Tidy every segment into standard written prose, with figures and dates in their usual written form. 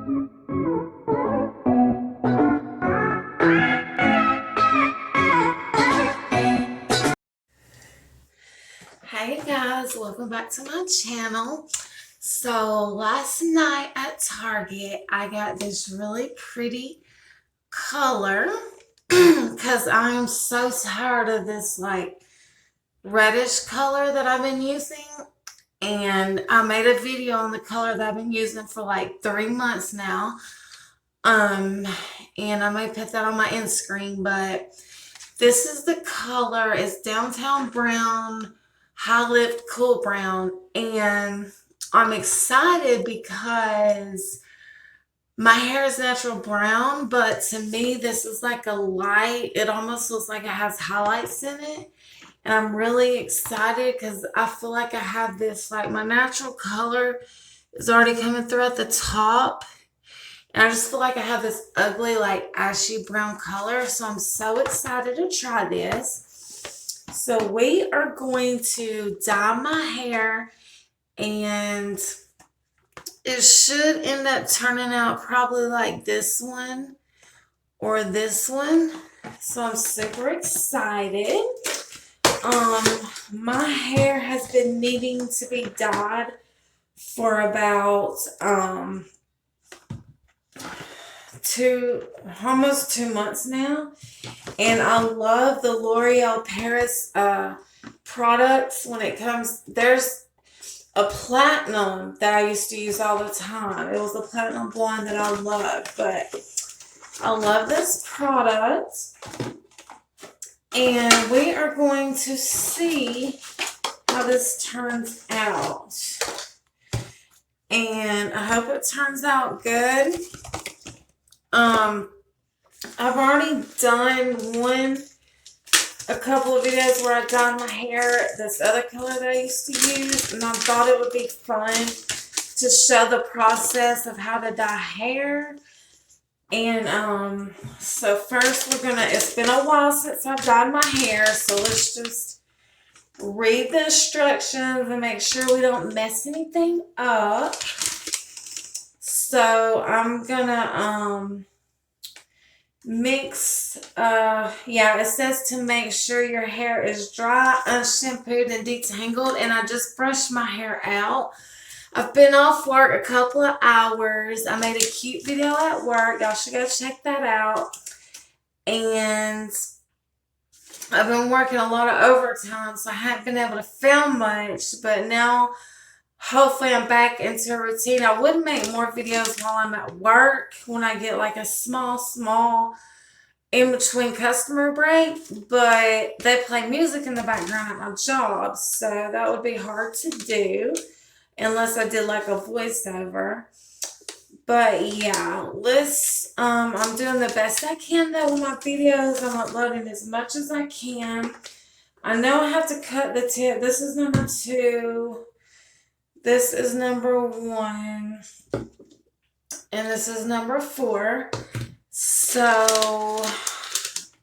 Hey guys, welcome back to my channel. So last night at Target, I got this really pretty color because I am so tired of this like reddish color that I've been using. And I made a video on the color that I've been using for like 3 months now. Um, and I may put that on my end screen, but this is the color. It's Downtown Brown, High Lift Cool Brown. And I'm excited because my hair is natural brown, but to me, this is like a light. It almost looks like it has highlights in it. And I'm really excited because I feel like I have this, like my natural color is already coming through at the top. And I just feel like I have this ugly, like ashy brown color. So I'm so excited to try this. So we are going to dye my hair, and it should end up turning out probably like this one or this one. So I'm super excited. My hair has been needing to be dyed for about almost 2 months now, and I love the L'Oreal Paris products. When it comes, there's a platinum that I used to use all the time. It was the platinum blonde that I love, but I love this product, and we are going to see how this turns out, and I hope it turns out good. I've already done a couple of videos where I dyed my hair this other color that I used to use, and I thought it would be fun to show the process of how to dye hair. And so first it's been a while since I've dyed my hair, so let's just read the instructions and make sure we don't mess anything up. So I'm gonna mix, it says to make sure your hair is dry, unshampooed, and detangled, and I just brushed my hair out. I've been off work a couple of hours. I made a cute video at work. Y'all should go check that out. And I've been working a lot of overtime, so I haven't been able to film much, but now hopefully I'm back into a routine. I would make more videos while I'm at work when I get like a small in between customer break, but they play music in the background at my job, so that would be hard to do unless I did like a voiceover. But yeah, I'm doing the best I can though with my videos. I'm uploading as much as I can. I know I have to cut the tip. This is number 2. This is number 1. And this is number 4. So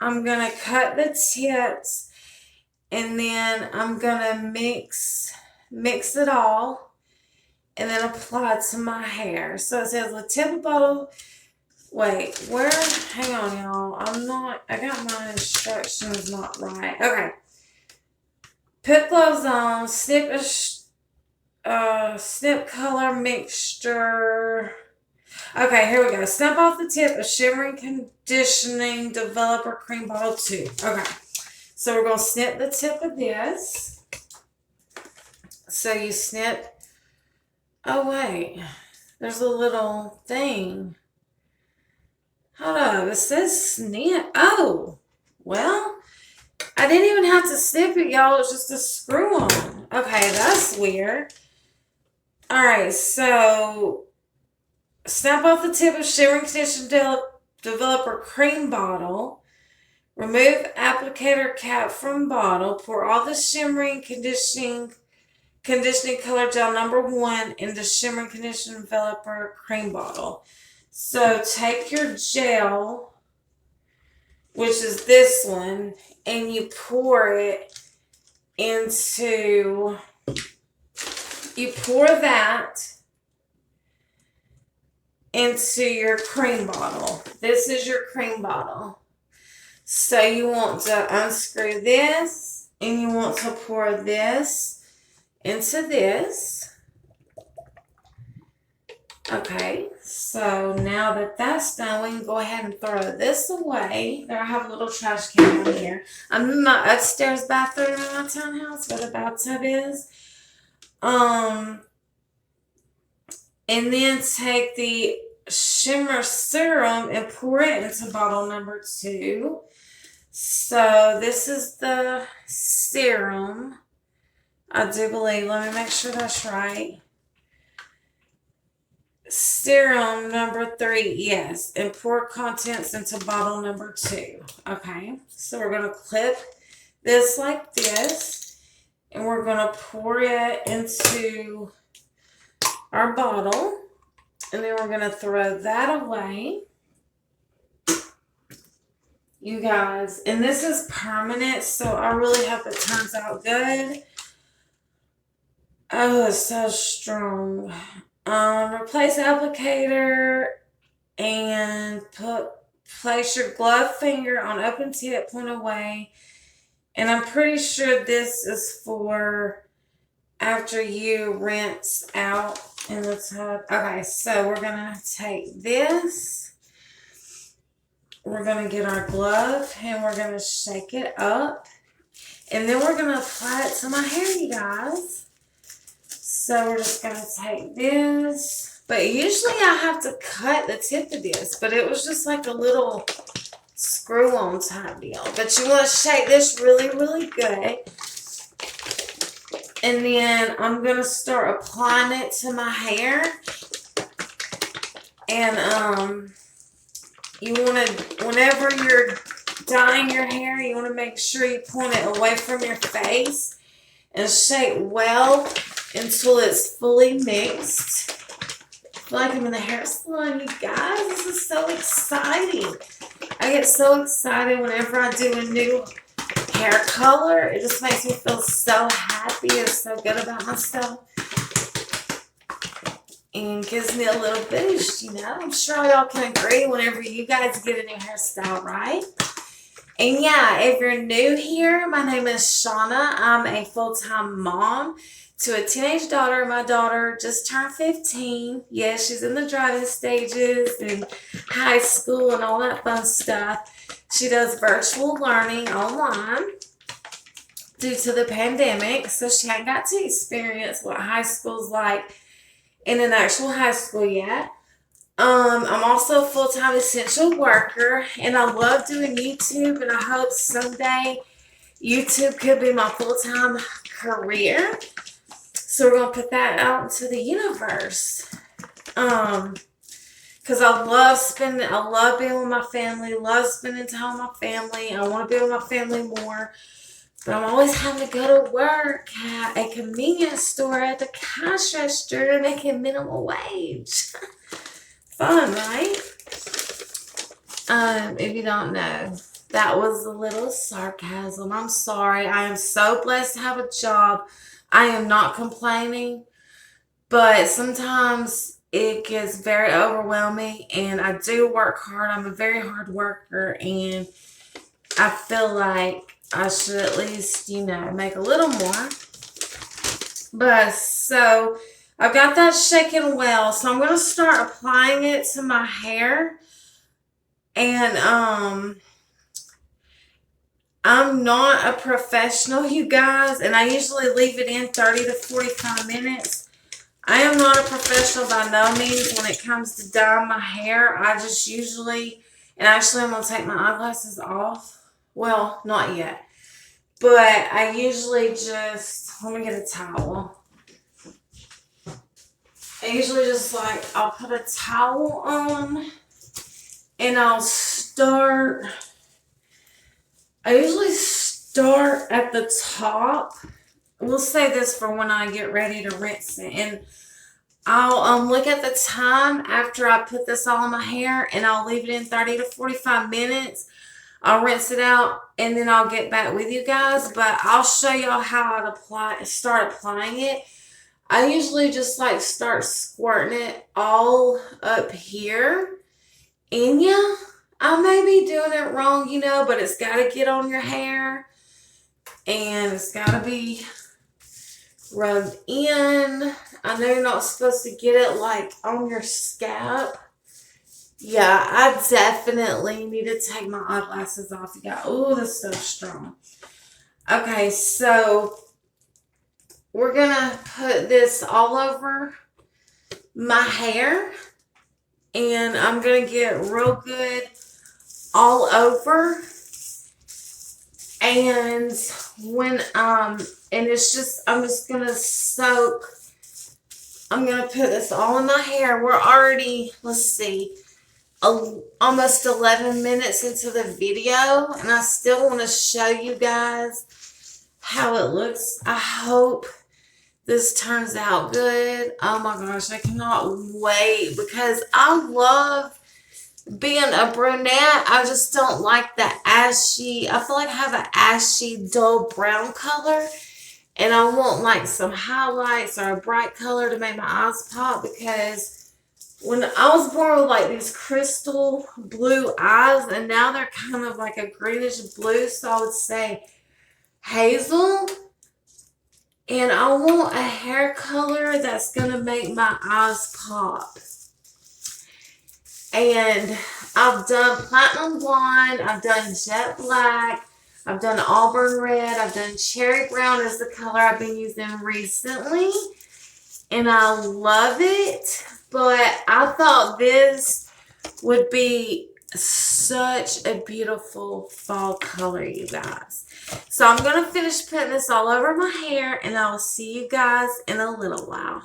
I'm going to cut the tips, and then I'm going to mix it all and then apply it to my hair. So it says the tip of bottle. Wait, hang on y'all. I got my instructions not right. Okay. Put gloves on, snip color mixture. Okay, here we go. Snip off the tip of Shimmering Conditioning Developer Cream Bottle 2. Okay, so we're going to snip the tip of this. So you snip. Oh, wait. There's a little thing. Hold up. It says snip. Oh, well, I didn't even have to snip it, y'all. It's just a screw on. Okay, that's weird. All right, so snap off the tip of Shimmering Condition Developer Cream Bottle. Remove applicator cap from bottle. Pour all the Shimmering Conditioning Color Gel number 1 into Shimmering Condition Developer Cream Bottle. So take your gel, which is this one, and you pour it into, you pour that into your cream bottle. This is your cream bottle. So you want to unscrew this and you want to pour this into this. Okay, so now that that's done, we can go ahead and throw this away. There, I have a little trash can in here. I'm in my upstairs bathroom in my townhouse where the bathtub is. And then take the shimmer serum and pour it into bottle number 2. So this is the serum, I do believe. Let me make sure that's right. Serum number 3, yes. And pour contents into bottle number 2. Okay, so we're going to clip this like this. And we're going to pour it into our bottle. And then we're going to throw that away. You guys, and this is permanent, so I really hope it turns out good. Oh, it's so strong. Replace applicator and place your glove finger on open tip, point away. And I'm pretty sure this is for after you rinse out in the tub. Okay, so we're going to take this. We're going to get our glove and we're going to shake it up. And then we're going to apply it to my hair, you guys. So we're just going to take this. But usually I have to cut the tip of this. But it was just like a little screw-on type deal. But you want to shake this really, really good. And then I'm going to start applying it to my hair. And, you want to, whenever you're dyeing your hair, you want to make sure you point it away from your face and shake well until it's fully mixed. I feel like I'm in the hair salon, you guys. This is so exciting. I get so excited whenever I do a new hair color. It just makes me feel so happy and so good about myself. And gives me a little boost, you know. I'm sure y'all can agree whenever you guys get a new hairstyle, right? And yeah, if you're new here, my name is Shauna. I'm a full-time mom to a teenage daughter. My daughter just turned 15. Yes, she's in the driving stages and high school and all that fun stuff. She does virtual learning online due to the pandemic, so she hadn't got to experience what high school's like in an actual high school yet. I'm also a full-time essential worker, and I love doing YouTube, and I hope someday YouTube could be my full-time career. So we're going to put that out into the universe. Because I love being with my family, love spending time with my family. I want to be with my family more. But I'm always having to go to work at a convenience store at the cash register making minimum wage. Fun, right? If you don't know, that was a little sarcasm. I'm sorry. I am so blessed to have a job. I am not complaining. But sometimes it gets very overwhelming. And I do work hard. I'm a very hard worker. And I feel like I should at least, you know, make a little more. But so I've got that shaken well. So I'm going to start applying it to my hair. And I'm not a professional, you guys. And I usually leave it in 30 to 45 minutes. I am not a professional by no means when it comes to dyeing my hair. I just usually, and actually I'm going to take my eyeglasses off. Well, not yet. But I usually just, let me get a towel. I usually just I'll put a towel on and I usually start at the top. We'll say this for when I get ready to rinse it. And I'll look at the time after I put this all in my hair and I'll leave it in 30 to 45 minutes. I'll rinse it out and then I'll get back with you guys. But I'll show y'all how I'd start applying it. I usually just like start squirting it all up here. And yeah, I may be doing it wrong, but it's got to get on your hair and it's got to be rubbed in. I know you're not supposed to get it like on your scalp. Yeah, I definitely need to take my eyeglasses off. Yeah, oh, this stuff's strong. Okay, so we're gonna put this all over my hair, and I'm gonna get real good all over. And when and it's just I'm just gonna soak. I'm gonna put this all in my hair. We're already, let's see, almost 11 minutes into the video, and I still want to show you guys how it looks. I hope this turns out good. Oh my gosh, I cannot wait because I love being a brunette. I just don't like the ashy. I feel like I have an ashy dull brown color, and I want like some highlights or a bright color to make my eyes pop, because when I was born with like these crystal blue eyes, and now they're kind of like a greenish blue, so I would say hazel. And I want a hair color that's going to make my eyes pop. And I've done platinum blonde, I've done jet black, I've done auburn red, I've done cherry brown is the color I've been using recently. And I love it, but I thought this would be such a beautiful fall color, you guys. So I'm going to finish putting this all over my hair, and I'll see you guys in a little while.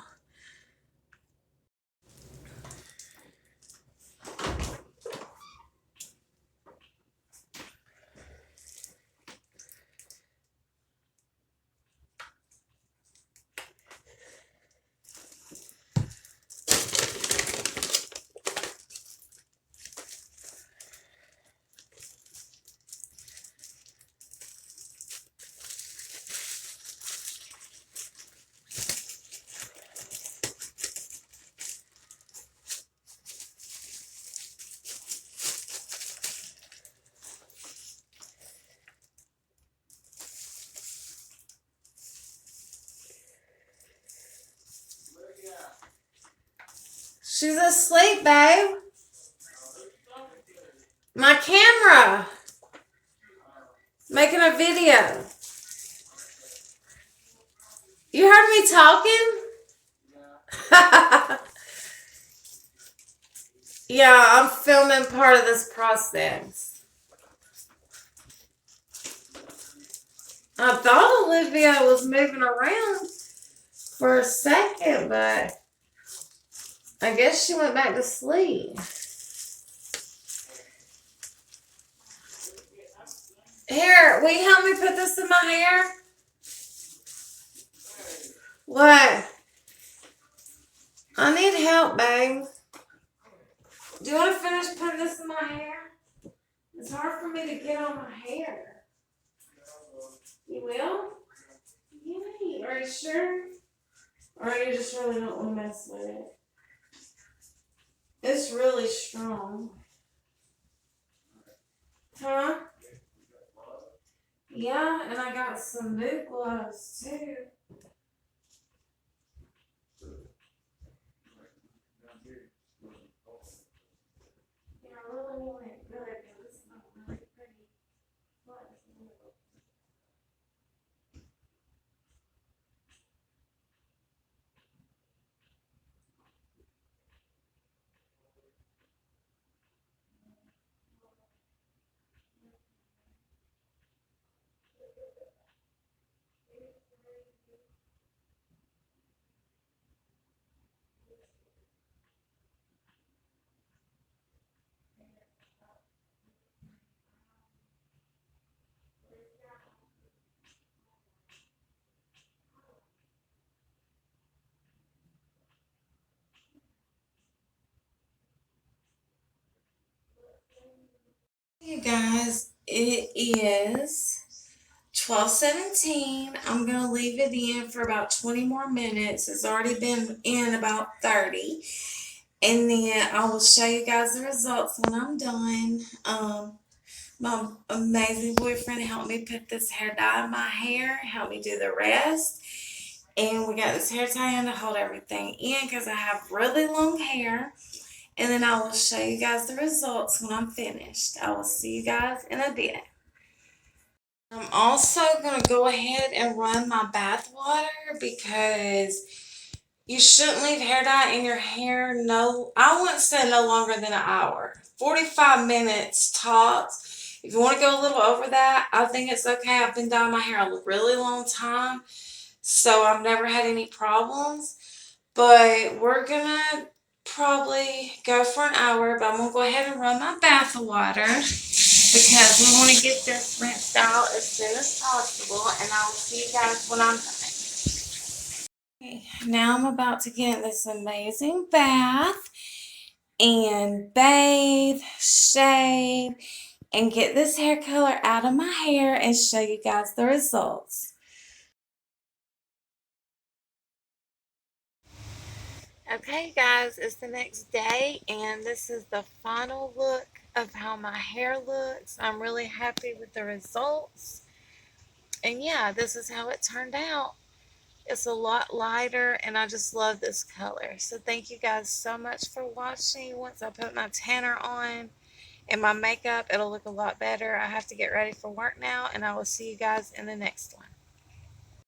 She's asleep, babe. My camera. Making a video. You heard me talking? Yeah, I'm filming part of this process. I thought Olivia was moving around for a second, but I guess she went back to sleep. Here, will you help me put this in my hair? What? I need help, babe. Do you want to finish putting this in my hair? It's hard for me to get on my hair. You will? Yay. Are you sure? Or you just really don't want to mess with it? It's really strong. Huh? Yeah, and I got some new gloves too. Yeah, I really want it good because it's not really pretty. You guys, it is 12:17. I'm going to leave it in for about 20 more minutes. It's already been in about 30. And then I will show you guys the results when I'm done. My amazing boyfriend helped me put this hair dye in my hair, helped me do the rest. And we got this hair tie on to hold everything in because I have really long hair. And then I will show you guys the results when I'm finished. I will see you guys in a bit. I'm also going to go ahead and run my bath water because you shouldn't leave hair dye in your hair. No, I wouldn't say no longer than an hour. 45 minutes tops. If you want to go a little over that, I think it's okay. I've been dyeing my hair a really long time, so I've never had any problems. But we're gonna probably go for an hour, but I'm gonna go ahead and run my bath water because we want to get this rinsed out as soon as possible, and I'll see you guys when I'm done. Okay, now I'm about to get in this amazing bath and bathe, shave, and get this hair color out of my hair and show you guys the results. Okay guys, it's the next day and this is the final look of how my hair looks. I'm really happy with the results. And yeah, this is how it turned out. It's a lot lighter and I just love this color. So thank you guys so much for watching. Once I put my tanner on and my makeup, it'll look a lot better. I have to get ready for work now and I will see you guys in the next one.